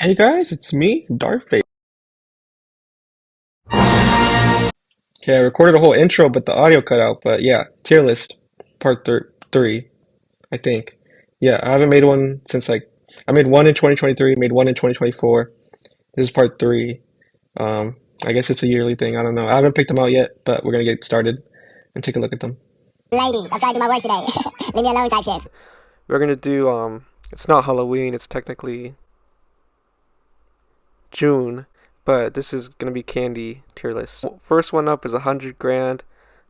Hey guys, it's me, Darth. Okay, I recorded a whole intro, but the audio cut out. But yeah, tier list, part three, I think. Yeah, I haven't made one since I made one in 2023, made one in 2024. This is part three. I guess it's a yearly thing. I don't know. I haven't picked them out yet, but we're gonna get started and take a look at them. Ladies, I'm trying to do my work today. Leave me alone type shit. We're gonna do It's not Halloween. It's technically June, but this is gonna be candy tier list. First one up is 100 grand.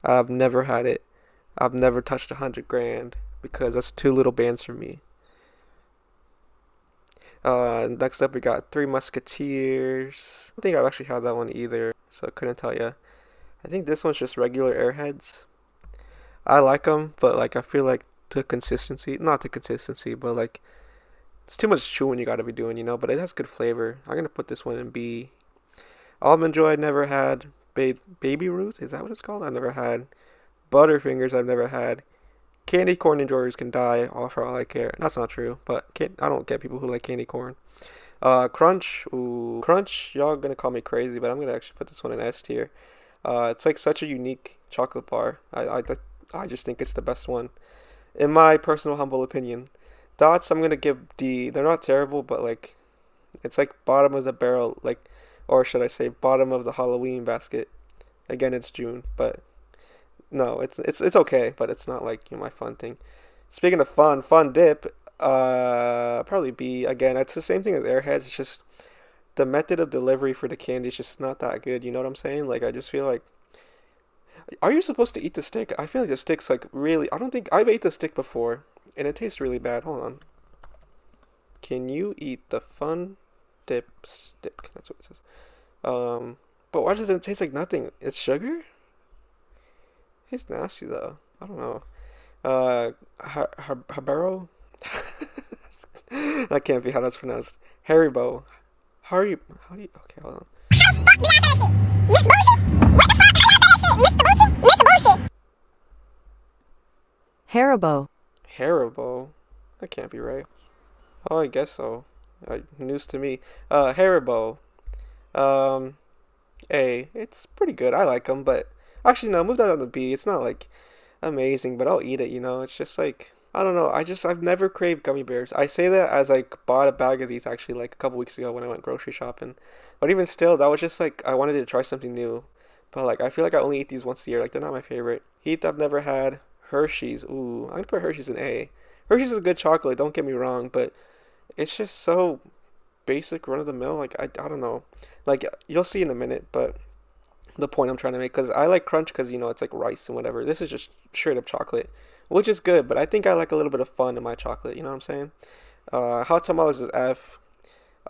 I've never had it. I've never touched 100 grand because that's too little bands for me. Next up we got Three Musketeers. I don't think I've actually had that one either, so I couldn't tell you. I think this one's just regular Airheads. I like them, but like I feel like to consistency, not to consistency, but like it's too much chewing you gotta be doing, but it has good flavor. I'm gonna put this one in B. Almond Joy I never had. Baby Ruth, is that what it's called? I never had. Butterfingers I've never had. Candy corn enjoyers can die, all for all I care. That's not true, but I don't get people who like candy corn. Crunch, ooh, Crunch. Y'all gonna call me crazy, but I'm gonna actually put this one in S tier. It's like such a unique chocolate bar. I just think it's the best one, in my personal humble opinion. Dots, I'm gonna give D. They're not terrible, but like it's like bottom of the barrel, like, or should I say bottom of the Halloween basket. Again, it's June, but no, it's okay, but it's not like my fun thing. Speaking of fun dip, probably B again. It's the same thing as Airheads. It's just the method of delivery for the candy is just not that good. You know what I'm saying? Like I just feel like, are you supposed to eat the stick? I feel like the stick's like really. I don't think I've ate the stick before, and it tastes really bad. Hold on. Can you eat the fun dip stick? That's what it says. But why does it taste like nothing? It's sugar. It's nasty though. I don't know. Habaro? That can't be how that's pronounced. Haribo. How do you, okay, hold on. Haribo. Haribo? That can't be right. Oh, I guess so. News to me. Haribo. Um, A. It's pretty good. I like them, but actually, no, move that on to B. It's not like amazing, but I'll eat it. It's just like, I don't know. I've never craved gummy bears. I say that as I bought a bag of these actually like a couple weeks ago when I went grocery shopping. But even still, that was just like I wanted to try something new. But like I feel like I only eat these once a year. Like they're not my favorite. Heath I've never had. Hershey's. Ooh, I'm gonna put Hershey's in A. Hershey's is a good chocolate. Don't get me wrong, but it's just so basic, run of the mill. Like I don't know. Like you'll see in a minute, but the point I'm trying to make, because I like crunch because it's like rice and whatever. This is just straight up chocolate, which is good, but I think I like a little bit of fun in my chocolate. You know what I'm saying? Hot tamales is F.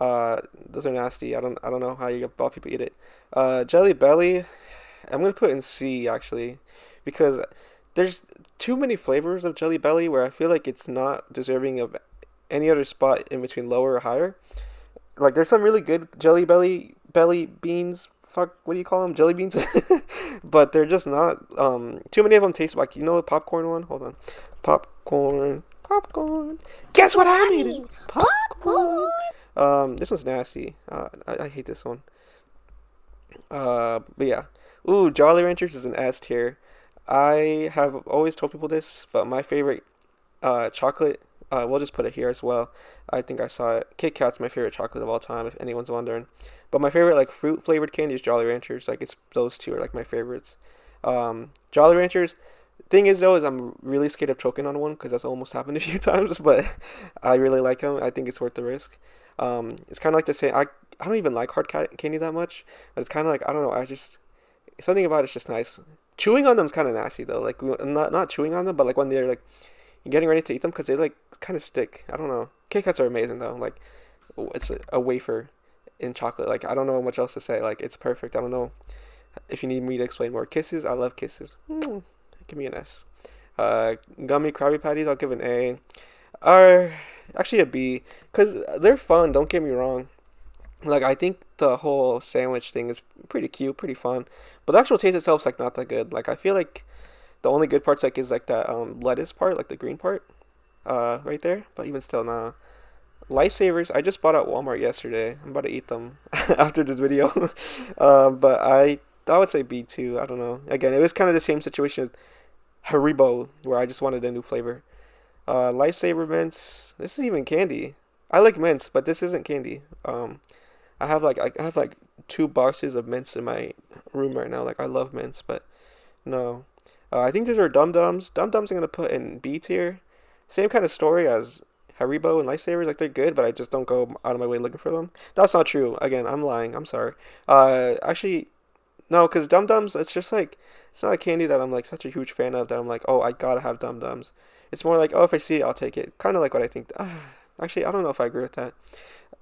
Those are nasty. I don't know how you all people eat it. Jelly Belly, I'm gonna put in C actually, because there's too many flavors of Jelly Belly where I feel like it's not deserving of any other spot in between lower or higher. Like there's some really good Jelly Belly beans. Fuck, what do you call them? Jelly beans. But they're just not. Too many of them taste like the popcorn one. Hold on, popcorn. Guess what I'm eating? Popcorn. This one's nasty. I hate this one. But yeah. Ooh, Jolly Ranchers is an S tier. I have always told people this, but my favorite chocolate. We'll just put it here as well. I think I saw it. Kit Kat's my favorite chocolate of all time, if anyone's wondering. But my favorite like fruit flavored candy is Jolly Ranchers. Like it's those two are like my favorites. Jolly Ranchers. Thing is though, is I'm really scared of choking on one because that's almost happened a few times. But I really like them. I think it's worth the risk. It's kind of like the same. I don't even like candy that much. But it's kind of like I don't know. I just something about it's just nice. Chewing on them is kind of nasty though. Like not chewing on them, but like when they're like getting ready to eat them because they like kind of stick. I don't know. Kit Kats are amazing though. Like it's a wafer in chocolate. Like I don't know much else to say. Like it's perfect. I don't know if you need me to explain more. Kisses, I love kisses. Give me an S. Gummy Krabby Patties, I'll give an A. Or actually a B, cause they're fun. Don't get me wrong. Like I think the whole sandwich thing is pretty cute, pretty fun, but the actual taste itself is like not that good. Like I feel like the only good parts like is like that lettuce part, like the green part, right there. But even still, nah. Lifesavers, I just bought at Walmart yesterday. I'm about to eat them after this video. But I would say B2. I don't know. Again, it was kind of the same situation as Haribo, where I just wanted a new flavor. Lifesaver mints. This is even candy. I like mints, but this isn't candy. I have like 2 boxes of mints in my room right now. Like I love mints, but no. I think these are Dum Dums. Dum Dums I'm gonna put in B tier. Same kind of story as Haribo and Lifesavers. Like they're good, but I just don't go out of my way looking for them. That's not true. Again, I'm lying. I'm sorry. Actually, no, because Dum Dums, it's just like it's not a candy that I'm like such a huge fan of that I'm like, oh, I gotta have Dum Dums. It's more like, oh, if I see it, I'll take it. Kind of like what I think. Actually, I don't know if I agree with that.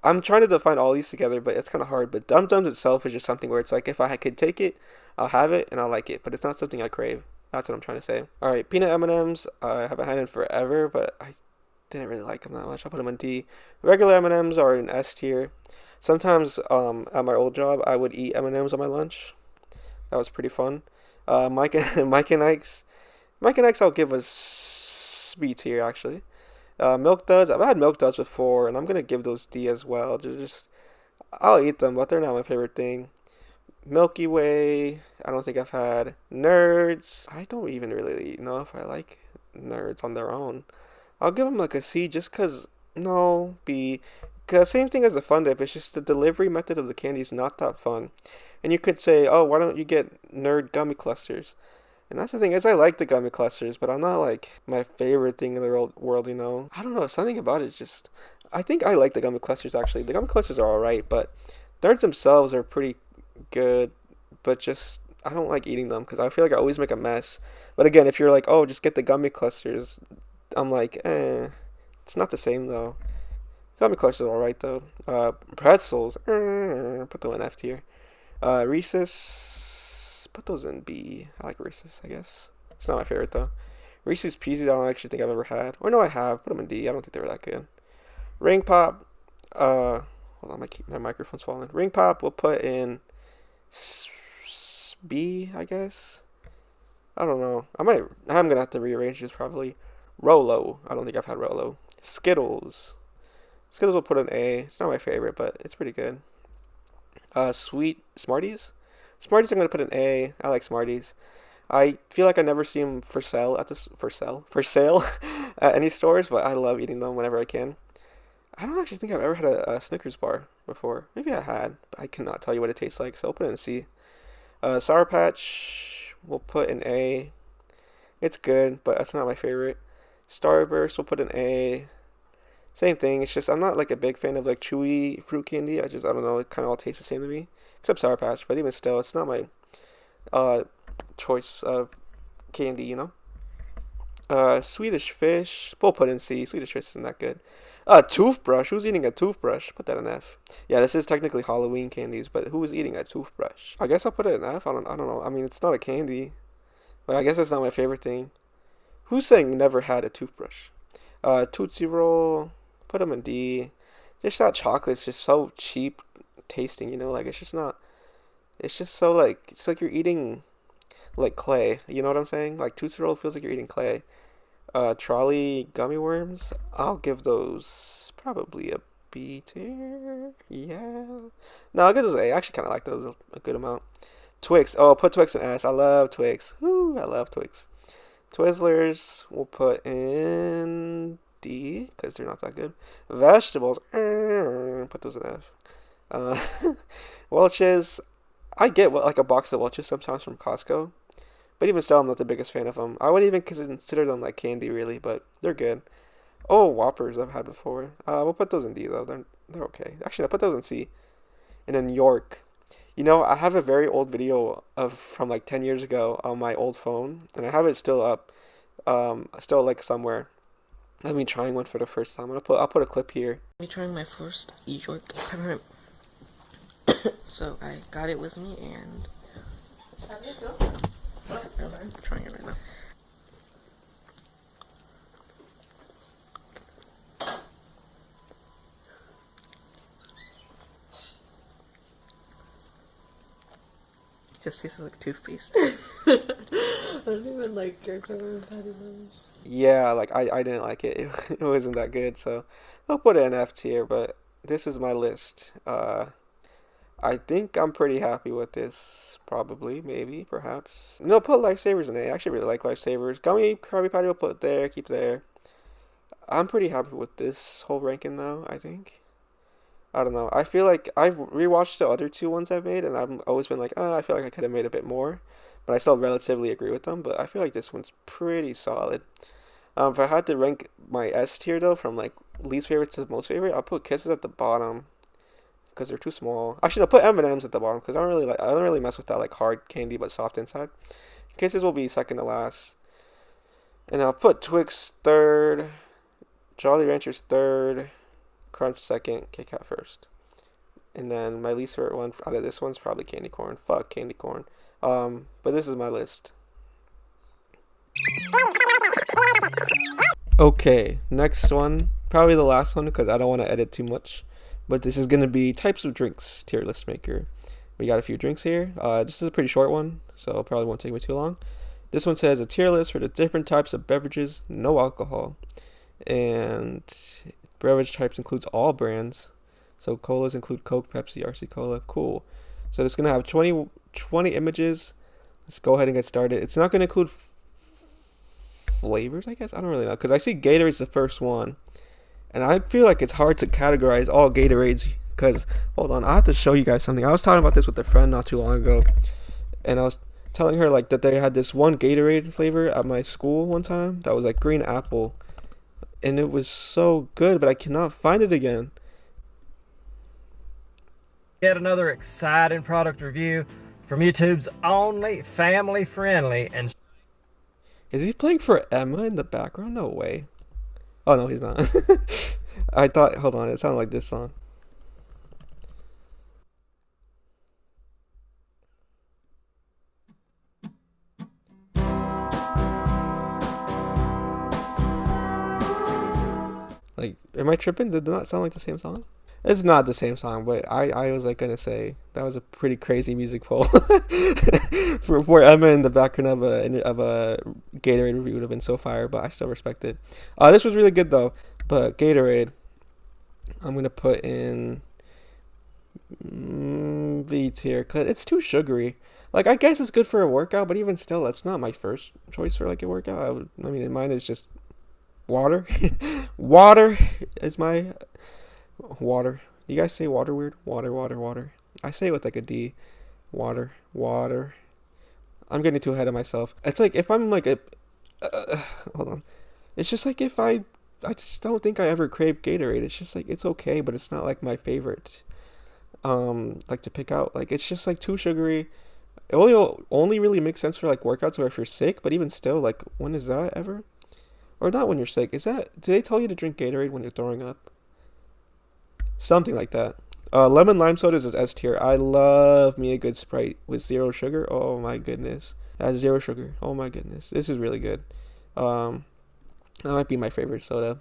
I'm trying to define all these together, but it's kind of hard. But Dum Dums itself is just something where it's like if I could take it, I'll have it and I'll like it. But it's not something I crave. That's what I'm trying to say. All right, peanut M&Ms. I haven't had in forever, but I didn't really like them that much. I'll put them in D. Regular M&Ms are in S tier. Sometimes at my old job, I would eat M&Ms on my lunch. That was pretty fun. Mike and Mike and Ike's. Mike and Ike's I'll give a B tier actually. Milk Duds. I've had Milk Duds before, and I'm gonna give those D as well. They're just I'll eat them, but they're not my favorite thing. Milky Way. I don't think I've had Nerds. I don't even really know if I like Nerds on their own. I'll give them like a C just cause no B. Cause same thing as the Fun Dip. It's just the delivery method of the candy is not that fun. And you could say, oh, why don't you get Nerd gummy clusters? And that's the thing is I like the gummy clusters, but I'm not like my favorite thing in the world, you know. I don't know, something about it is just I think I like the gummy clusters actually. The gummy clusters are alright, but nerds themselves are pretty good, but just I don't like eating them because I feel like I always make a mess. But again, if you're like, oh, just get the gummy clusters, I'm like, it's not the same though. Gummy clusters are alright though. Pretzels, put them in F tier. Reese's, put those in B. I like Reese's, I guess. It's not my favorite though. Reese's Pieces, I don't actually think I've ever had. Or no, I have. Put them in D. I don't think they were that good. Ring Pop, hold on, my microphone's falling. Ring Pop, we'll put in B, I guess. I don't know. I'm gonna have to rearrange this probably. Rolo, I don't think I've had Rolo. Skittles. Skittles will put an A. It's not my favorite, but it's pretty good. Sweet Smarties. Smarties I'm gonna put an A. I like Smarties. I feel like I never see them for sale at this for sale at any stores, but I love eating them whenever I can. I don't actually think I've ever had a Snickers bar before. Maybe I had, but I cannot tell you what it tastes like, so I'll put it in C. Sour Patch, we'll put an A. It's good, but that's not my favorite. Starburst, we'll put an A. Same thing. It's just I'm not like a big fan of like chewy fruit candy. I don't know. It kind of all tastes the same to me, except Sour Patch. But even still, it's not my uh choice of candy. You know. Swedish Fish. We'll put in C. Swedish Fish isn't that good. Toothbrush. Who's eating a toothbrush? Put that in F. Yeah, this is technically Halloween candies, but who is eating a toothbrush? I guess I'll put it in F. I don't know. I mean, it's not a candy, but I guess it's not my favorite thing. Who's saying never had a toothbrush? Tootsie Roll. Put them in D. Just that chocolate's just so cheap tasting, you know? Like, it's just not. It's just so, like, it's like you're eating, like, clay. You know what I'm saying? Like, Tootsie Roll feels like you're eating clay. Trolley gummy worms. I'll give those probably a B tier. Yeah. No, I'll give those A. I actually kind of like those a good amount. Twix. Oh, I'll put Twix in S. I love Twix. Woo, I love Twix. Twizzlers, we'll put in D because they're not that good. Vegetables, put those in F. Welch's, I get like a box of Welch's sometimes from Costco, but even still, I'm not the biggest fan of them. I wouldn't even consider them like candy really, but they're good. Oh, Whoppers I've had before. We'll put those in D though. They're okay. Actually, I'll put those in C. And then York. You know, I have a very old video of from like 10 years ago on my old phone, and I have it still up, still like somewhere. Let me trying one for the first time. I'll put a clip here. Me trying my first York peppermint. So I got it with me and I'm trying it right now. Just tastes like toothpaste. I don't even like York peppermint patty much. Yeah, like I didn't like it. It wasn't that good, so I'll put it in F tier, but this is my list. I think I'm pretty happy with this. Probably, maybe, perhaps. No, put lifesavers in A. I actually really like lifesavers. Gummy Krabby Patty will put there, keep there. I'm pretty happy with this whole ranking though, I think. I don't know. I feel like I've rewatched the other two ones I've made, and I've always been like, I feel like I could have made a bit more. But I still relatively agree with them. But I feel like this one's pretty solid. If I had to rank my S tier though, from like least favorite to most favorite, I'll put Kisses at the bottom because they're too small. Actually, I'll put M&M's at the bottom because I don't really mess with that like hard candy but soft inside. Kisses will be second to last, and I'll put Twix third, Jolly Ranchers third, Crunch second, Kit Kat first. And then my least favorite one out of this one's probably candy corn. Fuck candy corn. But this is my list. Okay, next one. Probably the last one because I don't want to edit too much. But this is gonna be types of drinks tier list maker. We got a few drinks here. This is a pretty short one, so it probably won't take me too long. This one says a tier list for the different types of beverages, no alcohol. And beverage types includes all brands. So colas include Coke, Pepsi, RC Cola. Cool. So it's going to have 20 images. Let's go ahead and get started. It's not going to include flavors, I guess. I don't really know. Because I see Gatorade's the first one. And I feel like it's hard to categorize all Gatorades. Because, hold on, I have to show you guys something. I was talking about this with a friend not too long ago. And I was telling her like that they had this one Gatorade flavor at my school one time that was like green apple. And it was so good, but I cannot find it again. Yet another exciting product review from YouTube's only family friendly and Is he playing for Emma in the background? No way. Oh no, he's not. I thought. Hold on, it sounded like this song. Like, am I tripping? Did it not sound like the same song? It's not the same song, but I was like gonna say that was a pretty crazy music poll. For Emma in the background of a Gatorade review would have been so fire, but I still respect it. This was really good though. But Gatorade, I'm gonna put in B tier because it's too sugary. Like I guess it's good for a workout, but even still, that's not my first choice for like a workout. I mean, mine is just water. Water is my water. You guys say water weird? Water, water, water. I say it with like a D. Water, water. I'm getting too ahead of myself. It's like if I'm like a. Hold on. It's just like if I just don't think I ever crave Gatorade. It's just like it's okay, but it's not like my favorite. Like to pick out. Like it's just like too sugary. It only really makes sense for like workouts or if you're sick. But even still, like when is that ever? Or not when you're sick. Is that? Do they tell you to drink Gatorade when you're throwing up? Something like that. Lemon lime sodas is S tier. I love me a good Sprite with zero sugar. Oh my goodness. It has zero sugar. Oh my goodness. This is really good. Um, that might be my favorite soda.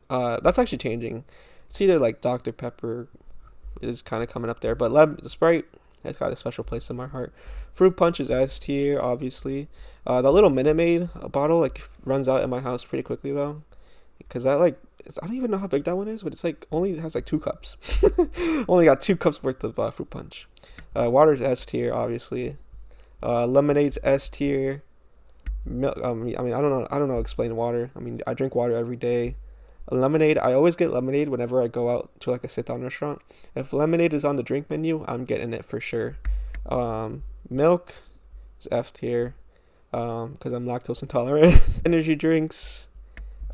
That's actually changing. It's either like Dr. Pepper is kind of coming up there, but Sprite has got a special place in my heart. Fruit Punch is S tier, obviously. The little Minute Maid bottle like runs out in my house pretty quickly though, because that like I don't even know how big that one is, but it's like only has like 2 cups. Only got 2 cups worth of Fruit Punch. Water's S tier, obviously. Lemonade's S tier. I mean, I don't know. I don't know. Explain water. I mean, I drink water every day. Lemonade. I always get lemonade whenever I go out to like a sit-down restaurant. If lemonade is on the drink menu, I'm getting it for sure. Milk is F tier. Because I'm lactose intolerant. Energy drinks.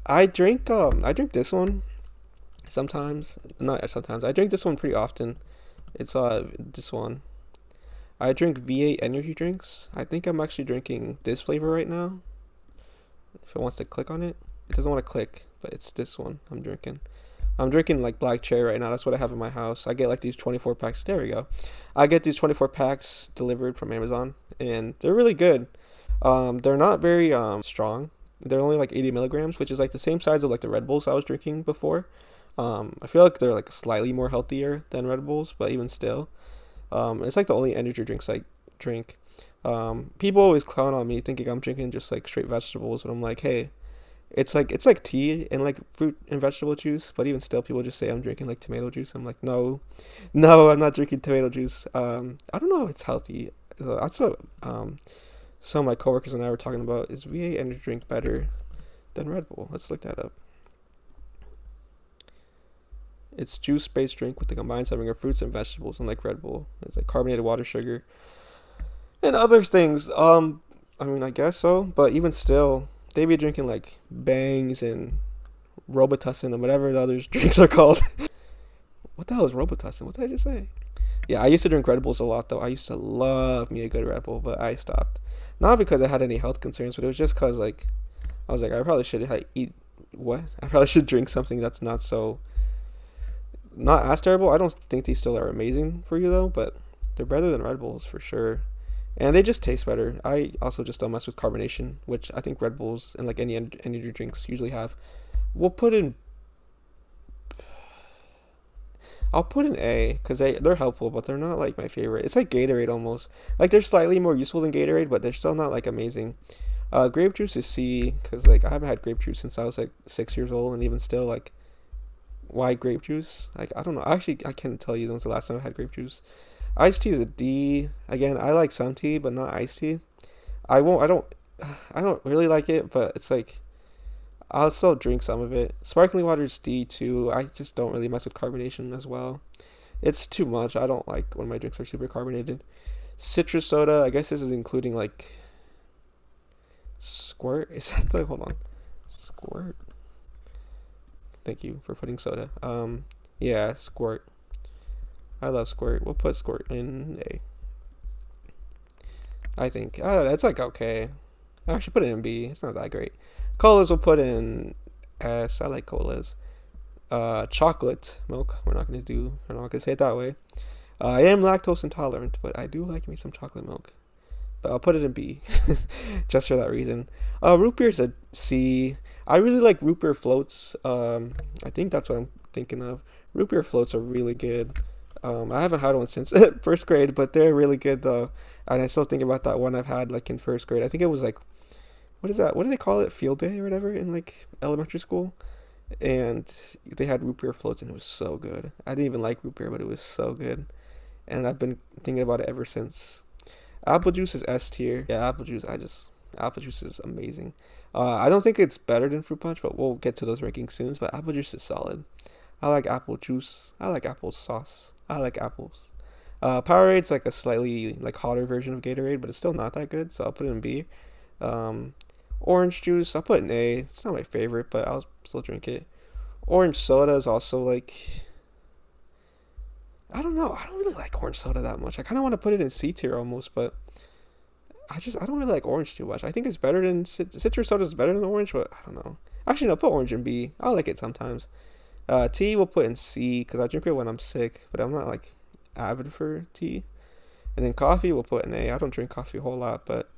I drink this one sometimes. Not sometimes. I drink this one pretty often. It's this one. I drink V8 energy drinks. I think I'm actually drinking this flavor right now. If it wants to click on it. It doesn't want to click, but it's this one I'm drinking. I'm drinking like black cherry right now. That's what I have in my house. I get like these 24 packs. There we go. I get these 24 packs delivered from Amazon and they're really good. They're not very strong. They're only like 80 milligrams, which is like the same size of like the Red Bulls I was drinking before. I feel like they're like slightly more healthier than Red Bulls, but even still, it's like the only energy drinks I drink. People always clown on me thinking I'm drinking just like straight vegetables, but I'm like, hey, It's like tea and like fruit and vegetable juice, but even still, people just say I'm drinking like tomato juice. I'm like, no, no, I'm not drinking tomato juice. I don't know if it's healthy. That's what some of my coworkers and I were talking about. Is VA energy drink better than Red Bull? Let's look that up. It's juice-based drink with the combined serving of fruits and vegetables, unlike Red Bull. It's like carbonated water, sugar, and other things. I mean, I guess so, but even still, they be drinking like Bangs and Robitussin and whatever the other drinks are called. What the hell is Robitussin? What did I just say? Yeah, I used to drink Red Bulls a lot though. I used to love me a good Red Bull, but I stopped. Not because I had any health concerns, but it was just cause like I was like I probably should eat what? I probably should drink something that's not as terrible. I don't think these still are amazing for you though, but they're better than Red Bulls for sure. And they just taste better. I also just don't mess with carbonation, which I think Red Bulls and like any energy drinks usually have. We'll put in I'll put an A because they're helpful, but they're not like my favorite. It's like Gatorade almost. Like they're slightly more useful than Gatorade, but they're still not like amazing. Grape juice is C because like I haven't had grape juice since I was like 6 years old, and even still like why grape juice? Like I don't know. Actually, I can't tell you when's the last time I had grape juice. Iced tea is a D. Again, I like some tea, but not iced tea. I won't. I don't really like it, but it's like I'll still drink some of it. Sparkling water is D too. I just don't really mess with carbonation as well. It's too much. I don't like when my drinks are super carbonated. Citrus soda. I guess this is including like Squirt. Is that the hold on? Squirt. Thank you for putting soda. Yeah, Squirt. I love Squirt. We'll put Squirt in A. I think. I don't know. It's like okay. I actually put it in B. It's not that great. Colas will put in S. I like colas. Chocolate milk. We're not gonna say it that way. I am lactose intolerant, but I do like me some chocolate milk. But I'll put it in B, just for that reason. Root beer is a C. I really like root beer floats. I think that's what I'm thinking of. Root beer floats are really good. I haven't had one since first grade, but they're really good though. And I still think about that one I've had like in first grade. I think it was like, what is that? What do they call it? Field day or whatever in like elementary school. And they had root beer floats and it was so good. I didn't even like root beer, but it was so good. And I've been thinking about it ever since. Apple juice is S tier. Yeah, apple juice is amazing. I don't think it's better than fruit punch, but we'll get to those rankings soon. But apple juice is solid. I like apple juice. I like apple sauce. I like apples. Powerade's like a slightly like hotter version of Gatorade, but it's still not that good, so I'll put it in B. Orange juice, I'll put in A. It's not my favorite, but I'll still drink it. Orange soda is also like I don't know. I don't really like orange soda that much. I kind of want to put it in C tier almost, but I don't really like orange too much. I think it's better than citrus soda is better than orange, but I don't know. Actually, no, put orange in B. I like it sometimes. Tea we'll put in C because I drink it when I'm sick, but I'm not like avid for tea. And then coffee we'll put in A. I don't drink coffee a whole lot, but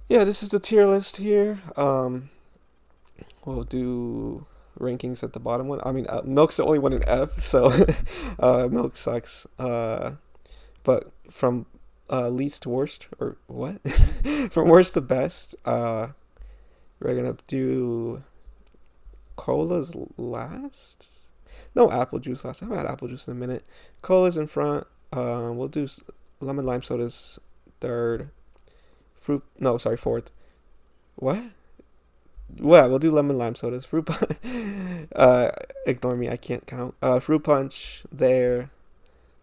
yeah, this is the tier list here. We'll do rankings at the bottom one. I mean, milk's the only one in F, so milk sucks. But from least to worst, or what? From worst to best, we're gonna do colas last. No, apple juice last. I haven't had apple juice in a minute. Cola's in front. We'll do lemon lime sodas third. Fourth. What? Well, we'll do lemon lime sodas. Fruit punch. Ignore me. I can't count. Fruit punch there.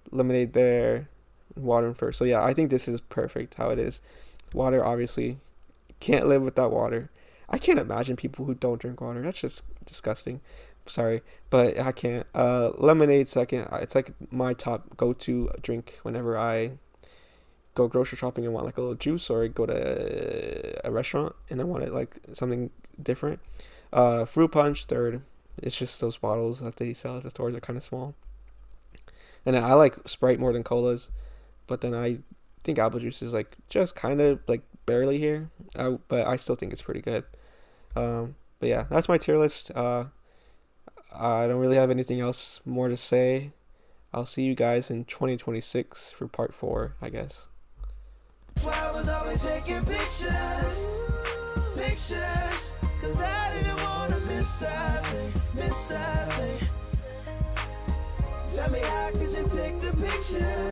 Lemonade there. Water in first. So yeah, I think this is perfect how it is. Water, obviously, can't live without water. I can't imagine people who don't drink water. That's just disgusting. Sorry, but I can't. Lemonade second. It's like my top go-to drink whenever I go grocery shopping and want like a little juice, or I go to a restaurant and I want it like something different. Fruit punch third. It's just those bottles that they sell at the stores are kind of small. And then I like Sprite more than colas, but then I think apple juice is like just kind of like barely here. But I still think it's pretty good. But yeah, that's my tier list. I don't really have anything else more to say. I'll see you guys in 2026 for part 4, I guess. That's why I was always taking pictures. Cause I didn't wanna miss a thing, miss a thing. Tell me how could you take the picture?